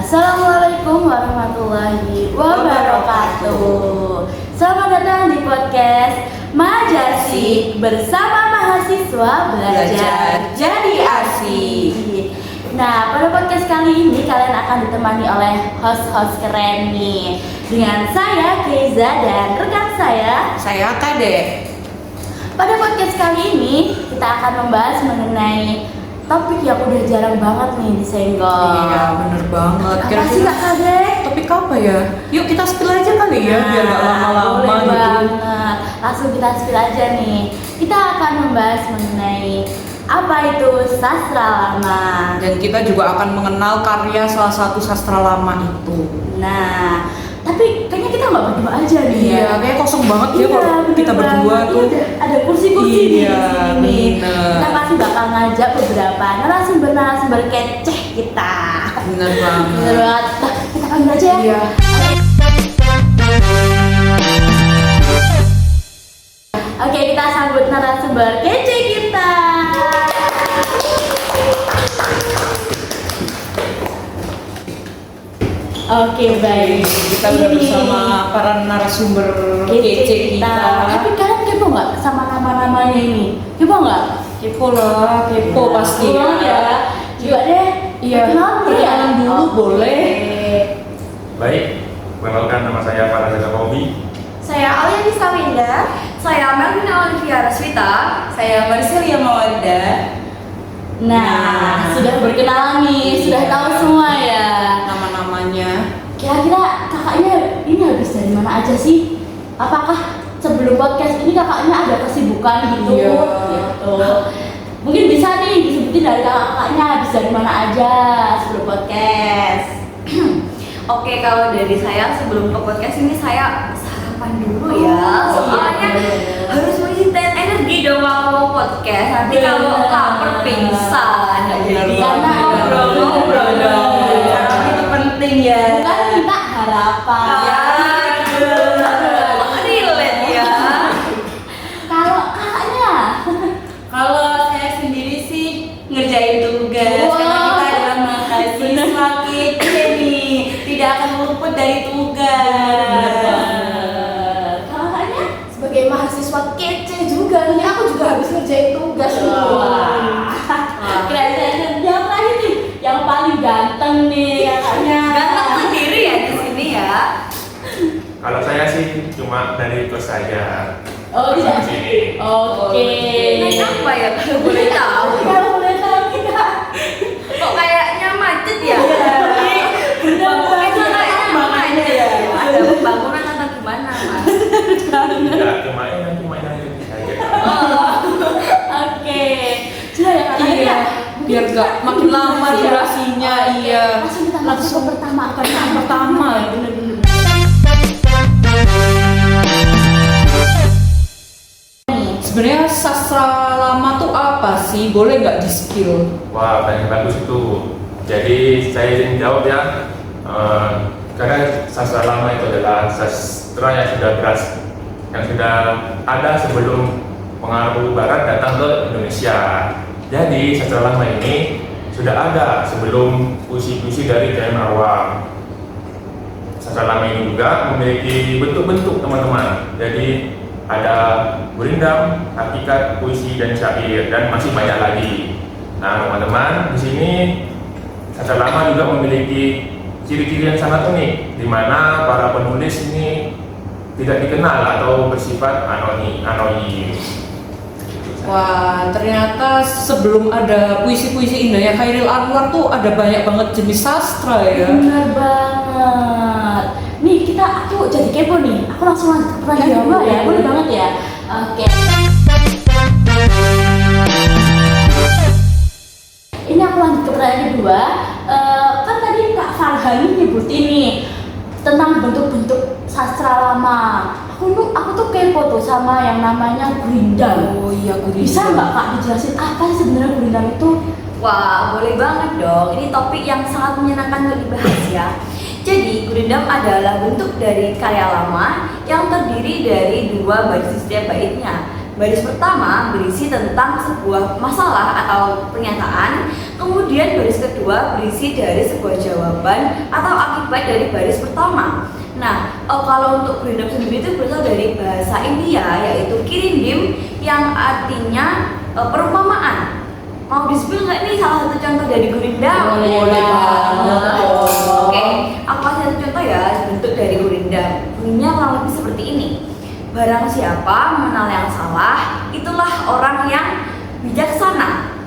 Assalamualaikum warahmatullahi wabarakatuh. Selamat datang di podcast Majasik bersama mahasiswa belajar jadi asik. Nah, pada podcast kali ini kalian akan ditemani oleh host-host keren nih. Dengan saya Keiza dan rekan saya Kade. Pada podcast kali ini kita akan membahas mengenai topik yang udah jarang banget nih disenggol. Iya, bener banget. Apa sih Kak Kade? Topik apa ya? Yuk kita spill aja kali ya, biar gak lama-lama boleh gitu. banget. Langsung kita spill aja nih. Kita akan membahas mengenai apa itu sastra lama. Dan kita juga akan mengenal karya salah satu sastra lama itu. Nah, tapi kayaknya kita nggak berdua aja nih. Iya, kayak kosong banget ya kalau kita berdua tuh. Ada kursi-kursi di sini. Bener. Kita pasti bakal ngajak beberapa narasumber keceh kita. Bener banget. Bener banget. Nah, kita panggil aja ya. Iya. Oke, kita sambut narasumber kece kita. Oke, baik. Kita udah bersama para narasumber kece kita. Tapi kalian kepo nggak sama nama-namanya ini? Kepo nggak? Kepo lah, kepo pasti ya. Juga deh. Iya, perkenalan dulu boleh. Baik, perkenalkan nama saya Farhan Kobi. Saya Aliani Sawinda, saya Melvina Olivia Raswita, saya Marcelia Mawanda. Nah, sudah berkenalan nih, sudah tahu semua ya Nama-namanya. Kira-kira kakaknya ini habis dari mana aja sih? Apakah sebelum podcast ini kakaknya ada kesibukan gitu? Iya. Gitu. Mungkin bisa nih disebutin dari kakaknya habis dari mana aja sebelum podcast. Oke, kalau dari saya sebelum ke podcast ini saya sarapan dulu ya. Soalnya harus maintain energi dong kalau mau podcast. Nanti kalau lapar pingsan. Jadi Karena ngobrol-ngobrol dong. Itu penting ya. Bukan minta harapan. Ya, relate ya. Kalau kakaknya, Kalau saya sendiri sih ngerjain tugas Wow. karena kita adalah mahasiswa kece nih, tidak akan luput dari tugas. kakaknya Sebagai mahasiswa kece juga nih, aku juga habis ngerjain tugas nih. keren. Yang terakhir nih, yang paling ganteng nih kakaknya. Ganteng sendiri ya di sini ya. Kalau saya sih cuma dari kos saja. Oh tidak. Sini. Oke. Naik apa ya kalau boleh tahu? Kalau boleh tahu kita. Kok kayaknya macet ya? Bener-bener Itu kayaknya macet ya. Ada pembangunan atau gimana mas? Tidak cuma ini saja. Oke. Sudah ya kakaknya. Iya, biar gak makin lama Iya. durasinya. Iya. Langsung kita langsung pertama. Pertama, bener-bener. Sebenarnya sastra lama tuh apa sih? Boleh nggak di spill? Wah, banyak bagus itu. Jadi saya ingin jawab ya. Karena sastra lama itu adalah sastra yang sudah ada sebelum pengaruh Barat datang ke Indonesia. Jadi sastra lama ini sudah ada sebelum puisi-puisi dari Jaim Awam. Sastra lama ini juga memiliki bentuk-bentuk teman-teman. Jadi ada gurindam, hakikat, puisi dan syair dan masih banyak lagi. Nah teman-teman, di sini sastra lama juga memiliki ciri-ciri yang sangat unik, di mana para penulis ini tidak dikenal atau bersifat anonim. Wah, ternyata sebelum ada puisi-puisi indahnya Khairil Anwar tuh ada banyak banget jenis sastra ya. Bener banget. Nih aku jadi kepo nih. Aku langsung lanjut ke pertanyaan kedua ya. Boleh banget ya. Oke. Ini aku lanjut ke pertanyaan kedua. Kan tadi Kak Farhan nyebutin nih tentang bentuk-bentuk sastra lama. Aku tuh kepo tuh sama yang namanya gurindam. Oh iya, gurindam. Bisa nggak Kak dijelasin apa sih sebenarnya gurindam itu? Wah, boleh banget dong. Ini topik yang sangat menyenangkan untuk dibahas ya. Jadi, gurindam adalah bentuk dari karya lama yang terdiri dari dua baris di setiap baitnya. Baris pertama berisi tentang sebuah masalah atau pernyataan, Kemudian baris kedua berisi dari sebuah jawaban atau akibat dari baris pertama. Nah, kalau untuk Gurindam sendiri itu berasal dari bahasa India yaitu kirindim yang artinya perumpamaan. Mau disebut nggak nih salah satu contoh dari Gurindam? Boleh banget. Oke, aku kasih satu contoh ya bentuk dari Gurindam. Bunyinya kurang lebih seperti ini. Barang siapa mengenal yang salah, itulah orang yang bijaksana.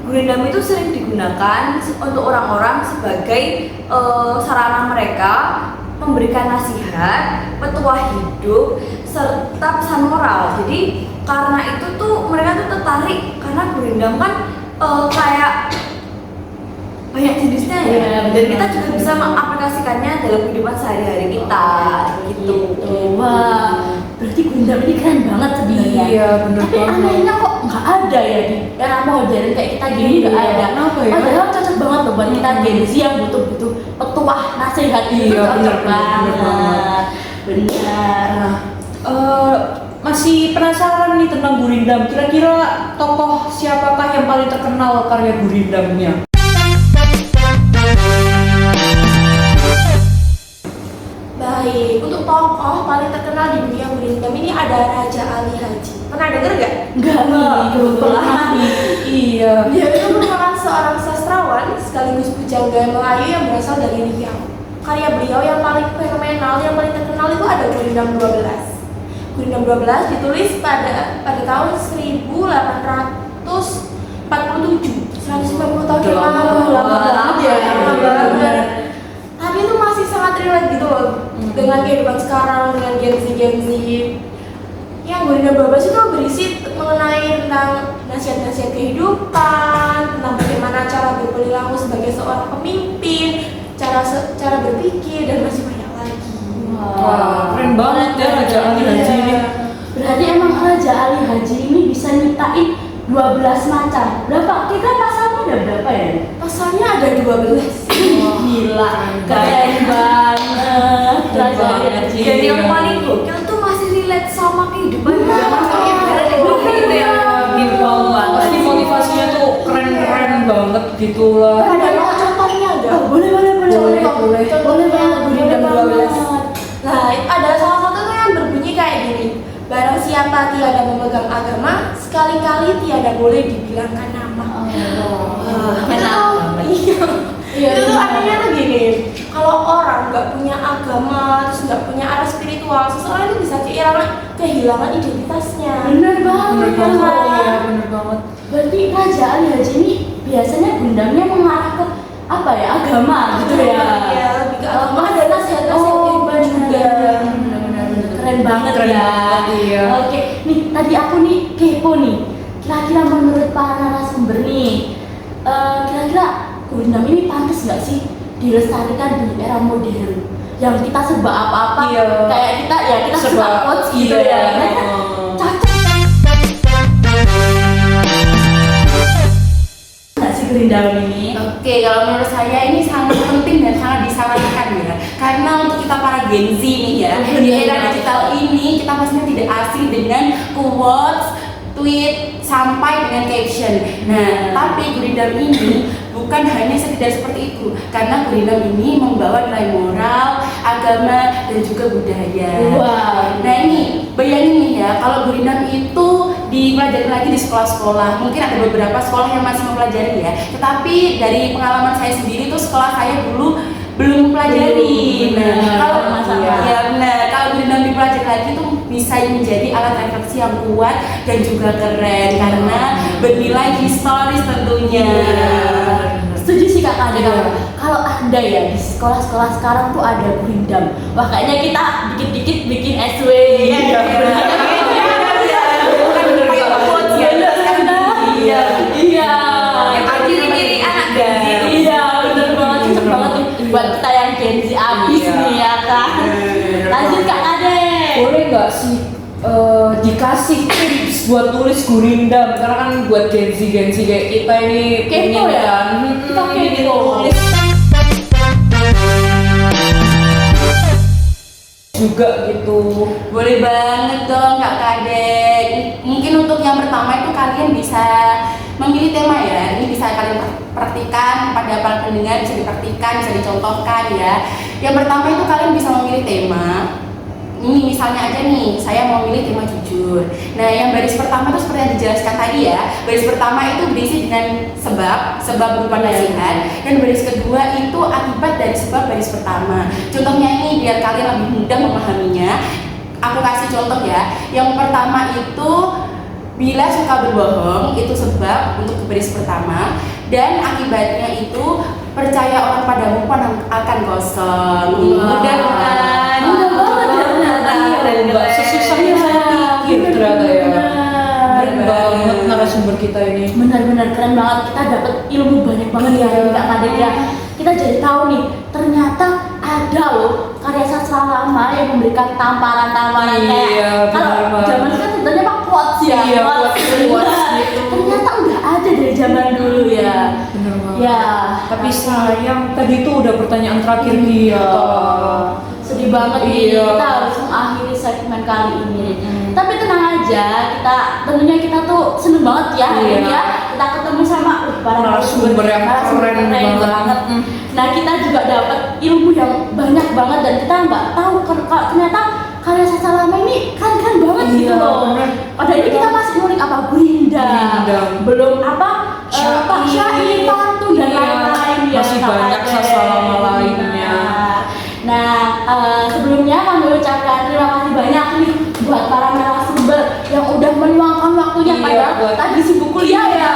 Gurindam itu sering digunakan untuk orang-orang sebagai sarana mereka memberikan nasihat, petuah hidup, serta pesan moral. Jadi karena itu tuh mereka tuh tertarik karena Gurindam kan kayak banyak jenisnya ya, Iya, dan kita juga bisa mengaplikasikannya dalam kehidupan sehari-hari kita gitu. Wah, berarti Gurindam ini keren banget sebenarnya. Iya, bener Tapi banget. anehnya kok nggak ada ya di era modern kayak kita gini nggak Iya, ada. kenapa ya? Padahal cocok banget loh buat kita Gen Z yang butuh-butuh petuah nasihat itu Iya, cocok bener banget. Benar. Masih penasaran nih tentang Gurindam. Kira-kira tokoh siapakah yang paling terkenal karya Gurindamnya? Baik, untuk tokoh paling terkenal di dunia Gurindam ini ada Raja Ali Haji. Pernah denger gak? Enggak nih, kebetulan. Iya. Dia itu merupakan seorang sastrawan sekaligus pujangga Melayu yang berasal dari Riau. Karya beliau yang paling fenomenal, yang paling terkenal itu ada Gurindam 12. Gurindam 12 ditulis pada tahun 1847. 150 tahun yang lalu. Lama banget ya, lama banget. Tapi itu masih sangat relate gitu loh dengan kehidupan sekarang, dengan Gen Z. Yang Gurindam 12 itu berisi mengenai tentang nasihat-nasihat kehidupan, tentang bagaimana cara berperilaku sebagai seorang pemimpin, cara berpikir, dan masih banyak lagi. Wah, keren banget ya Raja Ali Haji ini. Berarti emang Raja Ali Haji ini bisa nyiptain 12 macam. Berapa? Kita pasalnya ada berapa ya? Pasalnya ada 12. Gila, keren banget Raja Ali Haji. Dan yang paling gokil tuh masih relate sama kehidupan Benar. zaman sekarang. Gitu ya. Gitu banget. Pasti motivasinya tuh keren-keren banget gitu lah. Ada mau contohnya nggak? Boleh Boleh banget Gurindam banget. 12. Nah, ada salah satu tuh yang berbunyi kayak gini. Barang siapa tiada memegang agama, sekali-kali tiada boleh dibilangkan nama. Enak banget. Iya. Itu tuh artinya tuh gini. Kalau orang nggak punya agama, terus nggak punya arah spiritual, seseorang itu bisa kehilangan identitasnya. Bener banget. Bener banget. Iya, bener banget. Berarti Raja Ali Haji ini biasanya Gurindamnya mengarah ke apa ya, agama gitu ya. Iya, lebih ke agama, ada nasihat-nasihat kehidupan juga. Keren banget Keren ya. banget, iya. Oke, nih tadi aku nih kepo nih. Kira-kira menurut para narasumber nih, kira-kira Gurindam ini pantas nggak sih dilestarikan di era modern? Yang kita serba apa-apa, Iya. kayak kita Serba, suka quotes gitu iya. ya. Mereka cocok nggak sih Gurindam ini? Oke, kalau menurut saya ini sangat penting dan sangat disarankan ya. Karena untuk kita para Gen Z nih ya, di era digital ini kita pastinya tidak asing dengan quotes, tweet, sampai dengan caption. Nah, tapi Gurindam ini bukan hanya sekedar seperti itu, karena Gurindam ini membawa nilai moral, agama, dan juga budaya. Wow. Nah ini, bayangin nih ya, kalau Gurindam itu dipelajari lagi di sekolah-sekolah. Mungkin ada beberapa sekolah yang masih mempelajari ya, tetapi dari pengalaman saya sendiri tuh sekolah saya dulu belum mempelajari. Nah, kalau kalau Gurindam dipelajari lagi tuh bisa menjadi alat refleksi yang kuat dan juga keren karena bernilai historis tentunya. Setuju sih Kak Ade. Kalau ada ya di sekolah-sekolah sekarang tuh ada Gurindam. Wah kayaknya kita dikit-dikit bikin SW. Iya. Iya. Ciri-ciri anak Gen Z. Iya, bener banget, cocok banget nih buat kita yang Gen Z abis Iya. nih ya kan. Lanjut Kak Ade. Boleh nggak sih dikasih tips buat tulis Gurindam? Karena kan buat Gen Z kayak kita ini Kepo pengen ya? kan, Kita ingin kepo. tulis juga gitu. Boleh banget dong Kak Kadek. Mungkin untuk yang pertama itu kalian bisa memilih tema ya. Ini bisa kalian praktikan pada para pendengar, bisa dipraktikan, bisa dicontohkan ya. Yang pertama itu kalian bisa memilih tema. Ini misalnya aja nih, saya mau milih tema jujur. Nah, yang baris pertama itu seperti yang dijelaskan tadi ya. Baris pertama itu berisi dengan sebab berupa nasihat, dan baris kedua itu akibat dari sebab baris pertama. Contohnya ini biar kalian lebih mudah memahaminya. Aku kasih contoh ya. Yang pertama itu bila suka berbohong itu sebab untuk baris pertama, dan akibatnya itu percaya orang padamu pun akan kosong. Mudah bukan? Mudah banget ya ternyata. Nggak sesusah yang saya pikir ternyata ya. Keren banget narasumber kita ini. Benar-benar keren banget, kita dapat ilmu banyak banget ya dari Kak Kadek ya. Kita jadi tahu nih, ternyata ada loh karya sastra lama yang memberikan tamparan-tamparan Iya, kayak kalau benar banget. zaman sekarang sebenarnya Pak quotes ya. Iya, quotes gitu. Ternyata udah ada dari zaman dulu ya. Bener banget. Ya. Tapi sayang tadi itu udah pertanyaan terakhir kita. Sedih banget nih, Iya. kita harus mengakhiri segmen kali ini. Tapi tenang aja, tentunya kita tuh seneng banget ya hari ini ya. Kita ketemu sama para Narasumber yang keren banget. Nah, kita juga dapat ilmu yang banyak banget dan kita nggak tahu kalau ternyata karya sastra lama ini keren banget gitu Iya, loh. bener. Padahal ini kita masih ngulik apa Gurindam, Gurindam. belum apa Syair. syair, pantun dan Iya, lain-lain ya. masih Kak banyak Kadek. sastra lama lainnya. Nah, sebelumnya kami ucapkan terima kasih banyak nih buat para narasumber yang udah meluangkan waktunya Iya, padahal buat- tadi sibuk kuliah ya.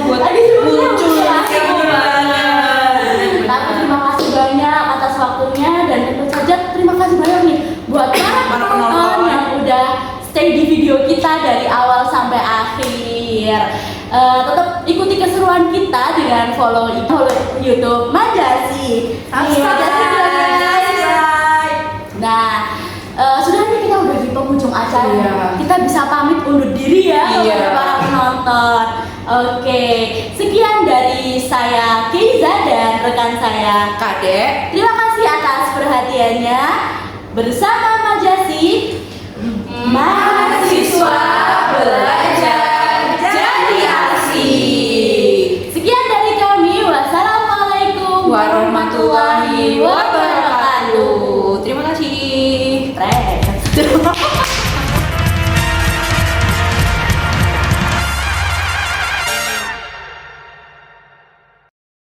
buat Tadi sibuk kuliah, muncul kuliah, di sibuk sini. banget. Tapi terima kasih banyak atas waktunya dan tentu saja terima kasih banyak nih buat para penonton yang udah stay di video kita dari awal sampai akhir. Tetap ikuti keseruan kita dengan follow YouTube Majasi. Nah, sudah nih kita udah di penghujung acara. Iya. Kita bisa pamit undur diri ya Iya. kepada para penonton. Oke, sekian dari saya Keiza dan rekan saya. Kadek. Terima kasih atas perhatiannya. Bersama